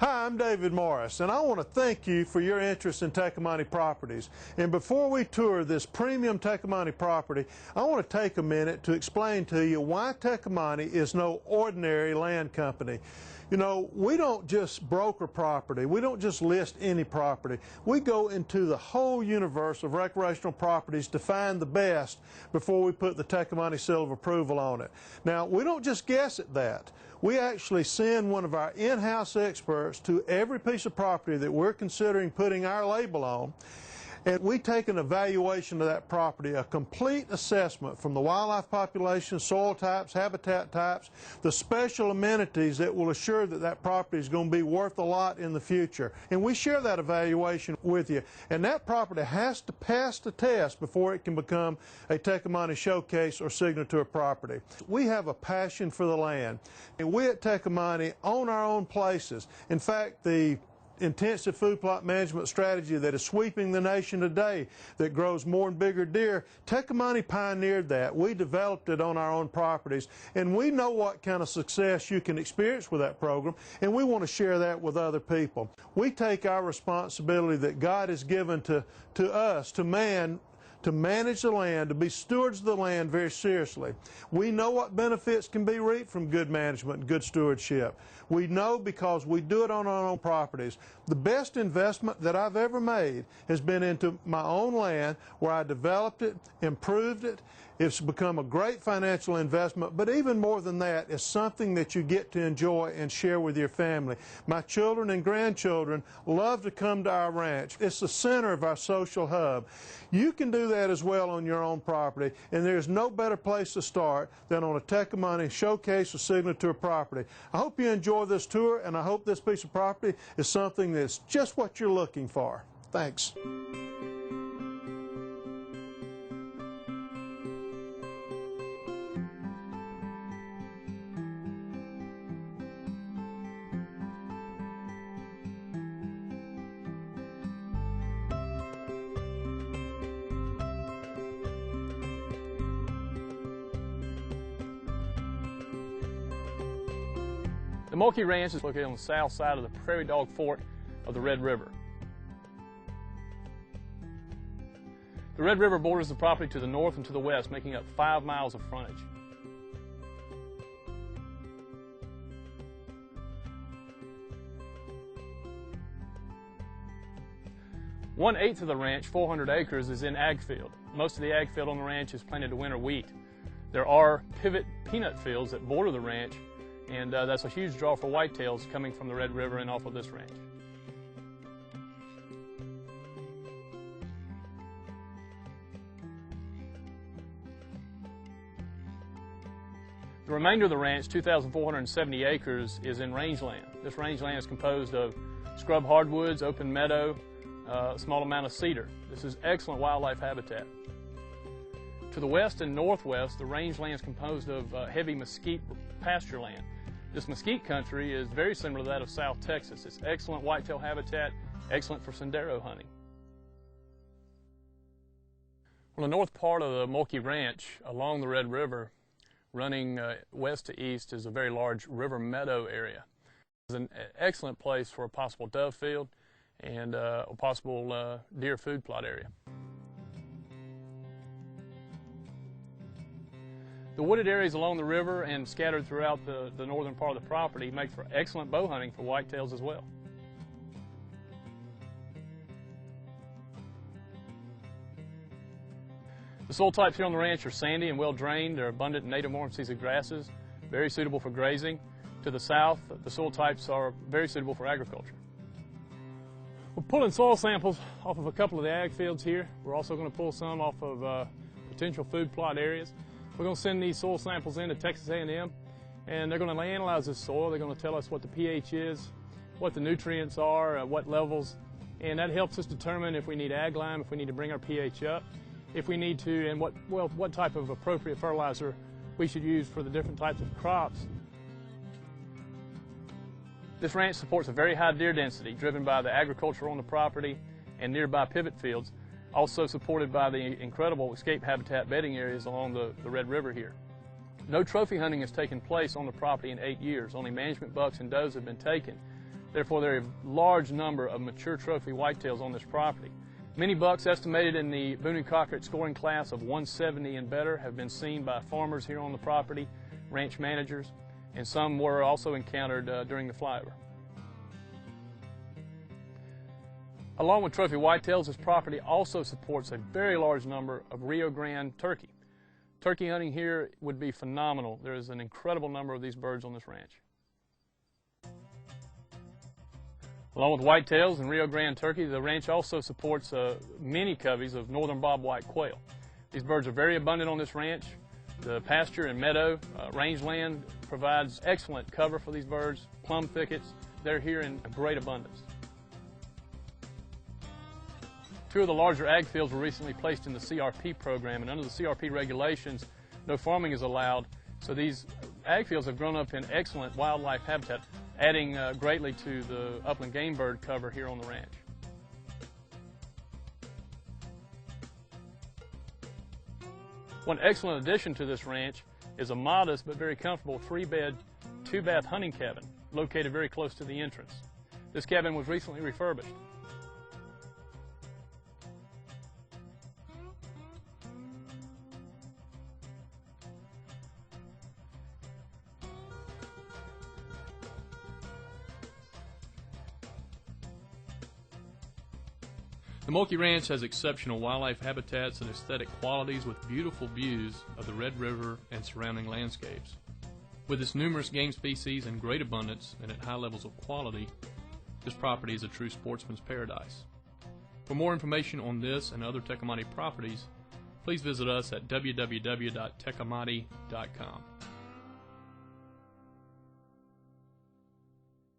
Hi, I'm David Morris, and I want to thank you for your interest in Tecumseh properties. And before we tour this premium Tecumseh property, I want to take a minute to explain to you why Tecumseh is no ordinary land company. You know, we don't just broker property. We don't just list any property. We go into the whole universe of recreational properties to find the best before we put the Tecumseh seal of approval on it. Now, we don't just guess at that. We actually send one of our in-house experts to every piece of property that we're considering putting our label on, and we take an evaluation of that property, a complete assessment from the wildlife population, soil types, habitat types, the special amenities that will assure that that property is going to be worth a lot in the future. And we share that evaluation with you. And that property has to pass the test before it can become a Tecumseh showcase or signature property. We have a passion for the land, and we at Tecumseh own our own places. In fact, the intensive food plot management strategy that is sweeping the nation today that grows more and bigger deer, Tecumseh pioneered that. We developed it on our own properties, and we know what kind of success you can experience with that program, and we want to share that with other people. We take our responsibility that God has given to us, to man, to manage the land, to be stewards of the land very seriously. We know what benefits can be reaped from good management and good stewardship. We know because we do it on our own properties. The best investment that I've ever made has been into my own land, where I developed it, improved it. It's become a great financial investment, but even more than that, it's something that you get to enjoy and share with your family. My children and grandchildren love to come to our ranch. It's the center of our social hub. You can do that as well on your own property, and there's no better place to start than on a Tecumseh showcase or signature property. I hope you enjoy this tour, and I hope this piece of property is something that's just what you're looking for. Thanks. The Mulkey Ranch is located on the south side of the Prairie Dog Fork of the Red River. The Red River borders the property to the north and to the west, making up 5 miles of frontage. One-eighth of the ranch, 400 acres, is in ag field. Most of the ag field on the ranch is planted to winter wheat. There are pivot peanut fields that border the ranch, and that's a huge draw for whitetails coming from the Red River and off of this ranch. The remainder of the ranch, 2,470 acres, is in rangeland. This rangeland is composed of scrub hardwoods, open meadow, a small amount of cedar. This is excellent wildlife habitat. To the west and northwest, the rangeland is composed of heavy mesquite pasture land. This mesquite country is very similar to that of South Texas. It's excellent whitetail habitat, excellent for sendero hunting. On the north part of the Mulkey Ranch, along the Red River, running west to east, is a very large river meadow area. It's an excellent place for a possible dove field and a possible deer food plot area. The wooded areas along the river and scattered throughout the northern part of the property make for excellent bow hunting for whitetails as well. The soil types here on the ranch are sandy and well drained. They're abundant in native warm season grasses, very suitable for grazing. To the south, the soil types are very suitable for agriculture. We're pulling soil samples off of a couple of the ag fields here. We're also going to pull some off of potential food plot areas. We're going to send these soil samples in to Texas A&M, and they're going to analyze this soil. They're going to tell us what the pH is, what the nutrients are, what levels, and that helps us determine if we need ag lime, if we need to bring our pH up, if we need to, and what type of appropriate fertilizer we should use for the different types of crops. This ranch supports a very high deer density driven by the agriculture on the property and nearby pivot fields, also supported by the incredible escape habitat bedding areas along the Red River here. No trophy hunting has taken place on the property in 8 years. Only management bucks and does have been taken. Therefore, there are a large number of mature trophy whitetails on this property. Many bucks estimated in the Boone and Cockert scoring class of 170 and better have been seen by farmers here on the property, ranch managers, and some were also encountered during the flyover. Along with trophy whitetails, this property also supports a very large number of Rio Grande turkey. Turkey hunting here would be phenomenal. There is an incredible number of these birds on this ranch. Along with whitetails and Rio Grande turkey, the ranch also supports many coveys of northern bobwhite quail. These birds are very abundant on this ranch. The pasture and meadow rangeland provides excellent cover for these birds. Plum thickets, they're here in great abundance. 2 of the larger ag fields were recently placed in the CRP program, and under the CRP regulations, no farming is allowed. So these ag fields have grown up in excellent wildlife habitat, adding greatly to the upland game bird cover here on the ranch. One excellent addition to this ranch is a modest but very comfortable 3-bed, 2-bath hunting cabin located very close to the entrance. This cabin was recently refurbished. The Mulkey Ranch has exceptional wildlife habitats and aesthetic qualities with beautiful views of the Red River and surrounding landscapes. With its numerous game species in great abundance and at high levels of quality, this property is a true sportsman's paradise. For more information on this and other Tecomate properties, please visit us at www.tecomate.com.